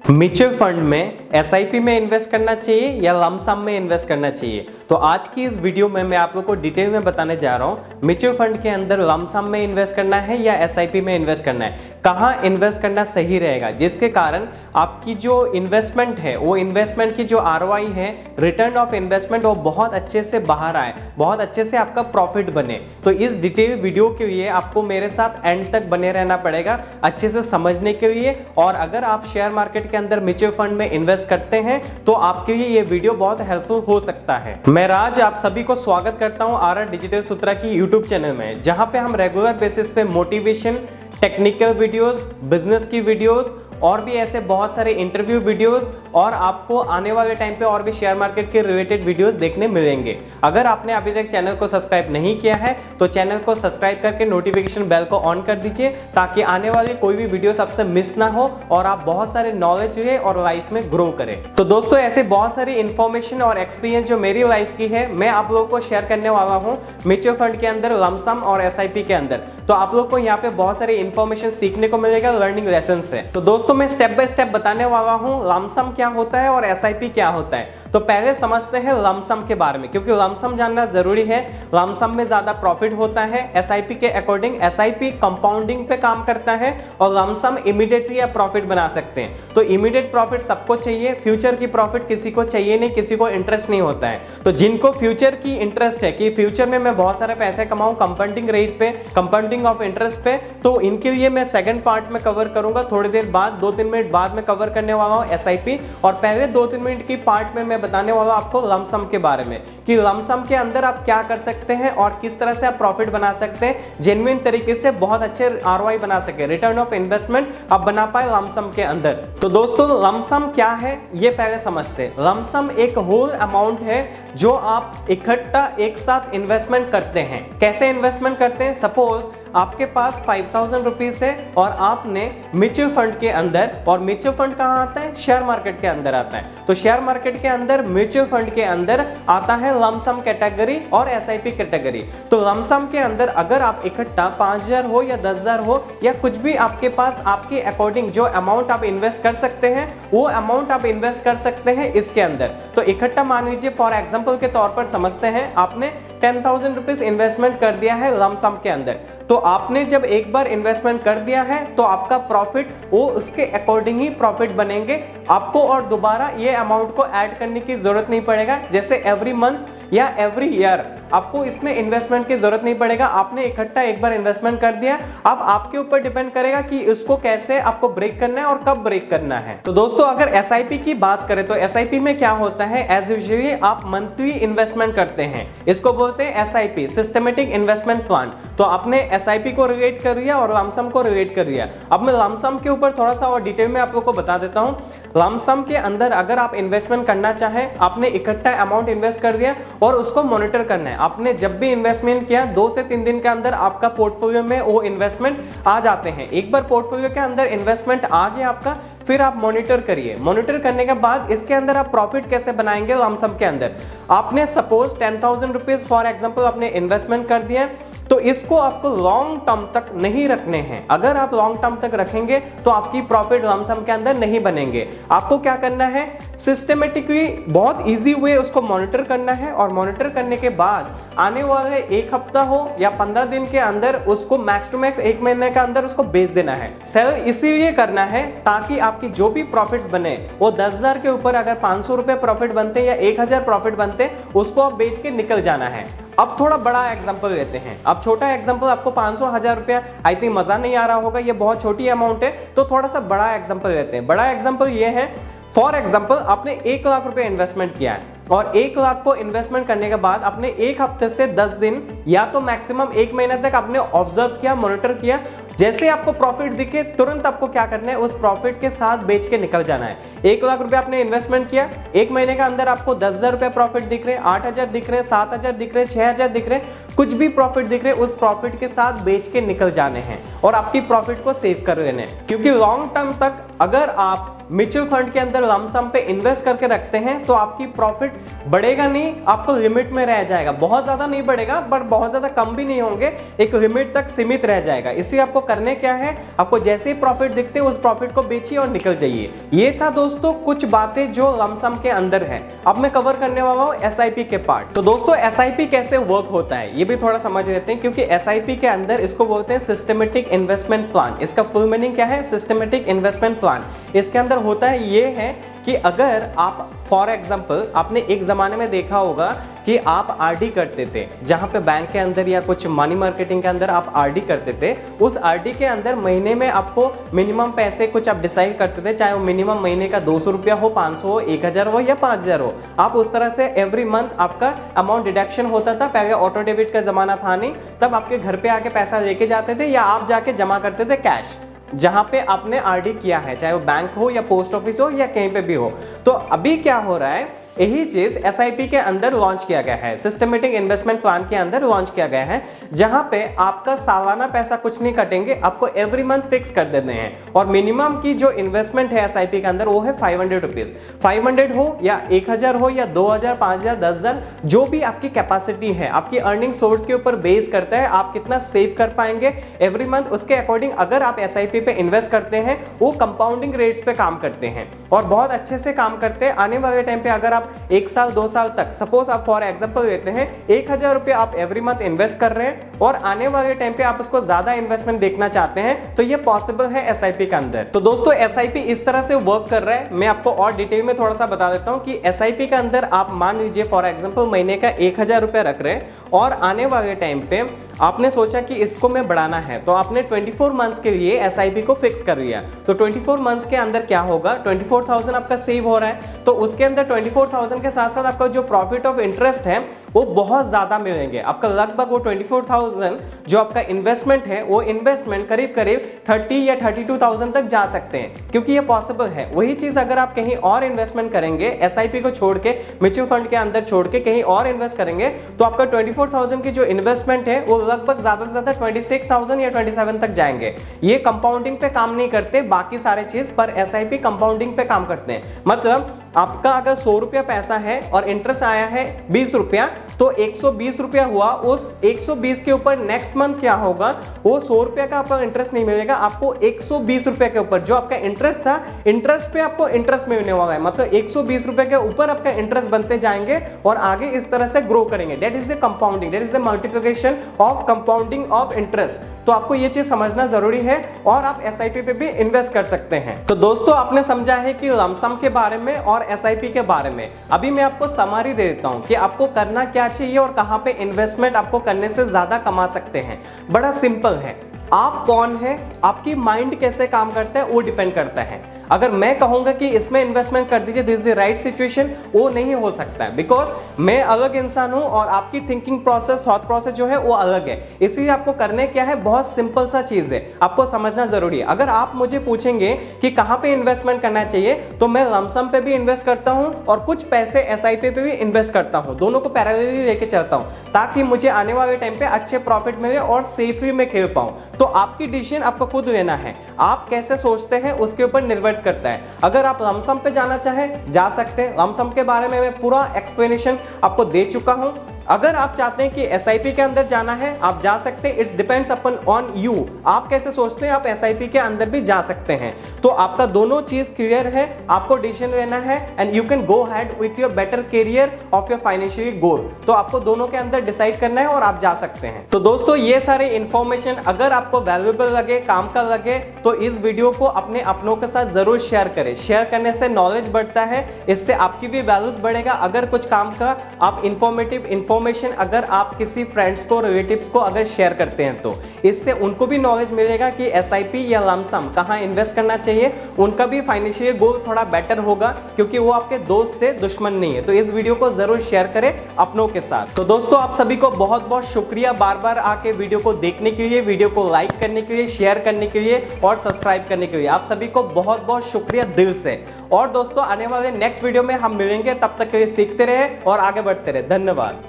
Mutual fund में SIP में invest करना चाहिए या लमसम में इन्वेस्ट करना चाहिए। तो आज की इस वीडियो में मैं आप लोगों को डिटेल में बताने जा रहा हूँ म्यूचुअल फंड के अंदर लमसम में इन्वेस्ट करना है या एसआईपी में इन्वेस्ट करना है, कहाँ इन्वेस्ट करना सही रहेगा, जिसके कारण आपकी जो इन्वेस्टमेंट है वो इन्वेस्टमेंट की जो आरओआई है, रिटर्न ऑफ इन्वेस्टमेंट, वो बहुत अच्छे से बाहर आए, बहुत अच्छे से आपका प्रॉफिट बने। तो इस डिटेल वीडियो के लिए आपको मेरे साथ एंड तक बने रहना पड़ेगा अच्छे से समझने के लिए। और अगर आप शेयर मार्केट के अंदर म्यूचुअल फंड में इन्वेस्ट करते हैं तो आपके लिए ये वीडियो बहुत हेल्पफुल हो सकता है। मैं राज आप सभी को स्वागत करता हूं आरआर डिजिटल सूत्रा की यूट्यूब चैनल में, जहां पे हम रेगुलर बेसिस पे मोटिवेशन, टेक्निकल वीडियोस, बिजनेस की वीडियोस और भी ऐसे बहुत सारे इंटरव्यू वीडियोस और आपको आने वाले टाइम पे और भी शेयर मार्केट के रिलेटेड वीडियोस देखने मिलेंगे। अगर आपने अभी तक चैनल को सब्सक्राइब नहीं किया है तो चैनल को सब्सक्राइब करके नोटिफिकेशन बेल को ऑन कर दीजिए, ताकि आने वाली कोई भी वीडियोस आपसे मिस ना हो और आप बहुत सारे नॉलेज ले और लाइफ में ग्रो करें। तो दोस्तों, ऐसे बहुत सारी इंफॉर्मेशन और एक्सपीरियंस जो मेरी लाइफ की है मैं आप लोगों को शेयर करने वाला हूँ म्यूचुअल फंड के अंदर, लमसम और एसआईपी के अंदर। तो आप लोग को यहाँ पे बहुत सारी इंफॉर्मेशन सीखने को मिलेगा लर्निंग लेसन से। तो दोस्तों, मैं स्टेप बाय स्टेप बताने वाला हूं लमसम क्या होता है और एसआईपी क्या होता है। तो पहले समझते हैं लमसम के बारे में, क्योंकि लमसम जानना जरूरी है। लमसम में ज्यादा प्रॉफिट होता है एसआईपी के अकॉर्डिंग। एसआईपी कंपाउंडिंग पे काम करता है और लमसम इमीडिएटली आप प्रॉफिट बना सकते हैं। तो इमीडिएट प्रॉफिट सबको चाहिए, फ्यूचर की प्रॉफिट किसी को चाहिए नहीं, किसी को इंटरेस्ट नहीं होता है। तो जिनको फ्यूचर की इंटरेस्ट है कि फ्यूचर में मैं बहुत सारे पैसे कमाऊं कंपाउंडिंग रेट पे, कंपाउंडिंग ऑफ इंटरेस्ट पे, तो इनके लिए मैं सेकंड पार्ट में कवर करूंगा थोड़ी देर बाद, 2-3 मिनट बाद में कवर करने वाला हूं एसआईपी। और पहले 2-3 मिनट की पार्ट में मैं बताने वाला हूं आपको लमसम के बारे में, कि लमसम के अंदर आप क्या कर सकते हैं और किस तरह से आप प्रॉफिट बना सकते हैं, जेन्युइन तरीके से बहुत अच्छे आरओआई बना सके, रिटर्न ऑफ इन्वेस्टमेंट आप बना पाए लमसम के अंदर। तो दोस्तों, लमसम क्या है ये पहले समझते हैं। लमसम एक होल अमाउंट है जो आप इकट्ठा एक साथ इन्वेस्टमेंट करते हैं। कैसे इन्वेस्टमेंट करते हैं? सपोज आपके पास 5000 रुपीज है और आपने म्यूचुअल फंड के अंदर, और म्यूचुअल फंड कहां आता है? शेयर मार्केट के अंदर आता है। तो शेयर मार्केट के अंदर म्यूचुअल फंड के अंदर आता है लमसम कैटेगरी और एसआईपी कैटेगरी। तो लमसम के अंदर अगर आप इकट्ठा 5000 हो या 10000 हो या कुछ भी आपके पास, आपके अकॉर्डिंग जो अमाउंट आप इन्वेस्ट कर सकते हैं वो अमाउंट आप इन्वेस्ट कर सकते हैं इसके अंदर। तो इकट्ठा मान लीजिए, फॉर एग्जाम्पल के तौर पर समझते हैं, आपने 10,000 रुपीज इन्वेस्टमेंट कर दिया है लमसम के अंदर। तो आपने जब एक बार इन्वेस्टमेंट कर दिया है तो आपका प्रॉफिट वो उसके अकॉर्डिंग ही प्रॉफिट बनेंगे। आपको और दोबारा ये अमाउंट को ऐड करने की जरूरत नहीं पड़ेगा, जैसे एवरी मंथ या एवरी ईयर आपको इसमें इन्वेस्टमेंट की जरूरत नहीं पड़ेगा। आपने इकट्ठा एक बार इन्वेस्टमेंट कर दिया, अब आपके ऊपर डिपेंड करेगा कि इसको कैसे आपको ब्रेक करना है और कब ब्रेक करना है। तो दोस्तों, अगर एसआईपी की बात करें तो एसआईपी में क्या होता है, एज यूजुअली आप मंथली इन्वेस्टमेंट करते हैं, इसको बोलते हैं एसआईपी, सिस्टमेटिक इन्वेस्टमेंट प्लान। तो आपने एसआईपी को रिलेट कर दिया और लमसम को रिलेट कर दिया। अब मैं लमसम के ऊपर थोड़ा सा और डिटेल में आप लोग को बता देता हूं। लमसम के अंदर अगर आप इन्वेस्टमेंट करना चाहें, आपने इकट्ठा अमाउंट इन्वेस्ट कर दिया और उसको मॉनिटर करना है। आपने जब भी इन्वेस्टमेंट किया 2 से 3 दिन के अंदर आपका पोर्टफोलियो में वो इन्वेस्टमेंट आ जाते हैं। एक बार पोर्टफोलियो के अंदर इन्वेस्टमेंट आ गया आपका, फिर आप मॉनिटर करिए। मॉनिटर करने के बाद इसके अंदर आप प्रॉफिट कैसे बनाएंगे लमसम के अंदर। आपने सपोज 10,000 रुपीज फॉर एग्जांपल आपने इन्वेस्टमेंट कर दिया, तो इसको आपको लॉन्ग टर्म तक नहीं रखने हैं। अगर आप लॉन्ग टर्म तक रखेंगे तो आपकी प्रॉफिट लमसम के अंदर नहीं बनेंगे। आपको क्या करना है, सिस्टमेटिकली बहुत इजी वे उसको मॉनिटर करना है, और मॉनिटर करने के बाद आने वाले 1 हफ्ता हो या 15 दिन के अंदर उसको मैक्स टू मैक्स 1 महीने के अंदर उसको बेच देना है। सेल इसीलिए करना है ताकि आपकी जो भी प्रॉफिट्स बने वो 10,000 के ऊपर अगर 500 रुपए प्रॉफिट बनते या 1,000 प्रॉफिट बनते, उसको आप बेच के निकल जाना है। अब थोड़ा बड़ा एग्जांपल लेते हैं। अब छोटा एग्जांपल आपको 500-1000 रुपया आई थिंक मजा नहीं आ रहा होगा, ये बहुत छोटी अमाउंट है, तो थोड़ा सा बड़ा एग्जांपल लेते हैं। बड़ा एग्जांपल ये है, फॉर एग्जांपल आपने 1 लाख रुपए इन्वेस्टमेंट किया है और 1 लाख को इन्वेस्टमेंट करने के बाद आपने 1 हफ्ते से 10 दिन या तो मैक्सिमम 1 महीने तक आपने ऑब्जर्व किया, मॉनिटर किया। जैसे आपको प्रॉफिट दिखे तुरंत आपको क्या करना है, उस प्रॉफिट के साथ बेच के निकल जाना है। 1 लाख रुपए आपने इन्वेस्टमेंट किया, 1 महीने के अंदर आपको 10,000 रुपए प्रॉफिट दिख रहे, 8,000 दिख रहे, 7,000 दिख रहे, 6,000 दिख रहे, कुछ भी प्रॉफिट दिख रहे, उस प्रॉफिट के साथ बेच के निकल जाने हैं और आपकी प्रॉफिट को सेव कर लेने हैं। क्योंकि लॉन्ग टर्म तक अगर आप म्यूचुअल फंड के अंदर लमसम पे इन्वेस्ट करके रखते हैं तो आपकी प्रॉफिट बढ़ेगा नहीं, आपको लिमिट में रह जाएगा। बहुत ज्यादा नहीं बढ़ेगा बट बहुत ज्यादा कम भी नहीं होंगे, एक लिमिट तक सीमित रह जाएगा। इसलिए आपको करने क्या है, आपको जैसे ही प्रॉफिट दिखते हैं उस प्रॉफिट को बेचिए और निकल जाइए। ये था दोस्तों कुछ बातें जो लमसम के अंदर है। अब मैं कवर करने वाला हूं एसआईपी के पार्ट। तो दोस्तों एसआईपी कैसे वर्क होता है ये भी थोड़ा समझ लेते हैं, क्योंकि एसआईपी के अंदर इसको बोलते हैं सिस्टमेटिक इन्वेस्टमेंट प्लान। इसका फुल मीनिंग क्या है, सिस्टमेटिक इन्वेस्टमेंट प्लान। इसके अंदर होता है ये है कि अगर आप फॉर एग्जाम्पल, आपने एक ज़माने में देखा होगा कि आप आरडी करते थे, जहाँ पे बैंक के अंदर या कुछ मनी मार्केटिंग के अंदर आप आरडी करते थे। उस आरडी के अंदर महीने में आपको मिनिमम पैसे कुछ आप डिसाइड करते थे, चाहे वो मिनिमम महीने का 200 रुपया हो, 500 हो, 1000 हो या 5000 हो। आप उस तरह से एवरी मंथ आपका अमाउंट डिडक्शन होता था। पहले ऑटो डेबिट का ज़माना था नहीं, तब आपके घर पे आके पैसा लेके जाते थे या आप जाके जमा करते थे कैश, जहां पे आपने आरडी किया है, चाहे वो बैंक हो या पोस्ट ऑफिस हो या कहीं पे भी हो। तो अभी क्या हो रहा है, यही चीज एसआईपी के अंदर लॉन्च किया गया है, सिस्टमेटिक इन्वेस्टमेंट प्लान के अंदर लॉन्च किया गया है, जहां पे आपका सालाना पैसा कुछ नहीं कटेंगे, आपको एवरी मंथ फिक्स कर देते हैं। और मिनिमम की जो इन्वेस्टमेंट है एसआईपी के अंदर वो है 500 रुपीज। 500 हो या 1000 हो या 2000, 5000, 10000, जो भी आपकी कैपेसिटी है, आपकी अर्निंग सोर्स के ऊपर बेस करता है आप कितना सेव कर पाएंगे एवरी मंथ। उसके अकॉर्डिंग अगर आप एसआईपी पे इन्वेस्ट करते हैं, वो कंपाउंडिंग रेट्स पे काम करते हैं और बहुत अच्छे से काम करते हैं। आने वाले टाइम पे अगर आप 1 साल 2 साल तक, सपोज आप फॉर एग्जांपल लेते हैं 1000 रुपये आप एवरी मंथ इन्वेस्ट कर रहे हैं और आने वाले टाइम पे आप उसको ज्यादा इन्वेस्टमेंट देखना चाहते हैं, तो ये पॉसिबल है एसआईपी के अंदर। तो दोस्तों एसआईपी इस तरह से वर्क कर रहा है। मैं आपको और डिटेल में थोड़ा सा बता देता हूं कि एसआईपी के अंदर आप मान लीजिए फॉर एग्जांपल महीने का 1000 रुपये रख रहे हैं और आने वाले टाइम पे आपने सोचा कि इसको मैं बढ़ाना है, तो आपने 24 मंथ्स के लिए एसआईपी को फिक्स कर लिया। तो 24 मंथ्स के अंदर क्या होगा, 24,000 आपका सेव हो रहा है, तो उसके अंदर 24,000 के साथ साथ आपका जो प्रॉफिट ऑफ इंटरेस्ट है वो बहुत ज्यादा मिलेंगे। आपका लगभग वो 24,000 जो आपका इन्वेस्टमेंट है, वो इन्वेस्टमेंट करीब करीब 30 या 32,000 तक जा सकते हैं, क्योंकि ये पॉसिबल है। वही चीज अगर आप कहीं और इन्वेस्टमेंट करेंगे, एसआईपी को छोड़ के, म्यूचुअल फंड के अंदर छोड़ के कहीं और इन्वेस्ट करेंगे, तो आपका 24,000 की जो इन्वेस्टमेंट है वो लगभग ज्यादा से ज्यादा 26,000 या 27 तक जाएंगे। ये कंपाउंडिंग पे काम नहीं करते बाकी सारे चीज, पर एसआईपी कंपाउंडिंग पे काम करते हैं। मतलब आपका अगर 100 रुपया पैसा है और इंटरेस्ट आया है 20 रुपया, तो 120 रुपया हुआ। उस 120 के ऊपर नेक्स्ट मंथ क्या होगा, वो 100 रुपया का आपका इंटरेस्ट नहीं मिलेगा, आपको 120 रुपया के ऊपर जो आपका इंटरेस्ट था, इंटरेस्ट पे आपको इंटरेस्ट मिलने वाला है। मतलब 120 रुपये के ऊपर आपका इंटरेस्ट बनते जाएंगे और आगे इस तरह से ग्रो करेंगे। That is the compounding, that is the multiplication of compounding of interest. तो आपको ये चीज समझना जरूरी है और आप एसआईपी पे भी इन्वेस्ट कर सकते हैं। तो दोस्तों आपने समझा है कि लमसम के बारे में और एसआईपी के बारे में। अभी मैं आपको समरी दे देता हूं कि आपको करना क्या चाहिए और कहां पे इन्वेस्टमेंट आपको करने से ज्यादा कमा सकते हैं। बड़ा सिंपल है, आप कौन है, आपकी माइंड कैसे काम करता है वो डिपेंड करता है। अगर मैं कहूंगा कि इसमें इन्वेस्टमेंट कर दीजिए, this is the right situation, वो नहीं हो सकता है, बिकॉज मैं अलग इंसान हूं और आपकी थिंकिंग प्रोसेस, थॉट प्रोसेस जो है वो अलग है। इसलिए आपको करने क्या है, बहुत सिंपल सा चीज है, आपको समझना जरूरी है। अगर आप मुझे पूछेंगे कि कहां पे इन्वेस्टमेंट करना चाहिए, तो मैं लमसम पे भी इन्वेस्ट करता हूं और कुछ पैसे एसआईपी पे भी इन्वेस्ट करता हूं। दोनों को पैरेलली लेके चलता हूं ताकि मुझे आने वाले टाइम पे अच्छे प्रॉफिट मिले और सेफली में खेल पाऊं। तो आपकी डिसीजन आपको खुद लेना है, आप कैसे सोचते हैं उसके ऊपर निर्भर करता है। अगर आप लमसम पे जाना चाहें जा सकते हैं, लमसम के बारे में मैं पूरा एक्सप्लेनेशन आपको दे चुका हूं। अगर आप चाहते हैं कि एसआईपी के अंदर जाना है, आप जा सकते हैं, it's depends upon on you, आप कैसे सोचते हैं, आप एसआईपी के अंदर भी जा सकते हैं। तो आपका दोनों चीज क्लियर है, आपको डिसीजन लेना है and you can go had with your better career of your financial goal. तो आपको दोनों के अंदर डिसाइड करना है और आप जा सकते हैं। तो दोस्तों ये सारे इंफॉर्मेशन अगर आपको वैल्यूएबल लगे, काम का लगे, तो इस वीडियो को अपने अपनों के साथ जरूर शेयर करें। शेयर करने से नॉलेज बढ़ता है, इससे आपकी भी वैल्यूज बढ़ेगा। अगर कुछ काम का आप इंफॉर्मेटिव इन्फॉर्मेशन अगर आप किसी फ्रेंड्स को, रिलेटिव्स को अगर शेयर करते हैं, तो इससे उनको भी नॉलेज मिलेगा कि एसआईपी या लमसम कहां इन्वेस्ट करना चाहिए। उनका भी फाइनेंशियल गोल थोड़ा बेटर होगा, क्योंकि वो आपके दोस्त थे, दुश्मन नहीं है। तो इस वीडियो को जरूर शेयर करें अपनों के साथ। तो दोस्तों आप सभी को बहुत बहुत शुक्रिया बार बार आके वीडियो को देखने के लिए, वीडियो को लाइक करने के लिए, शेयर करने के लिए और सब्सक्राइब करने के लिए। आप सभी को बहुत बहुत शुक्रिया दिल से। और दोस्तों आने वाले नेक्स्ट वीडियो में हम मिलेंगे, तब तक के लिए सीखते रहे और आगे बढ़ते रहे। धन्यवाद।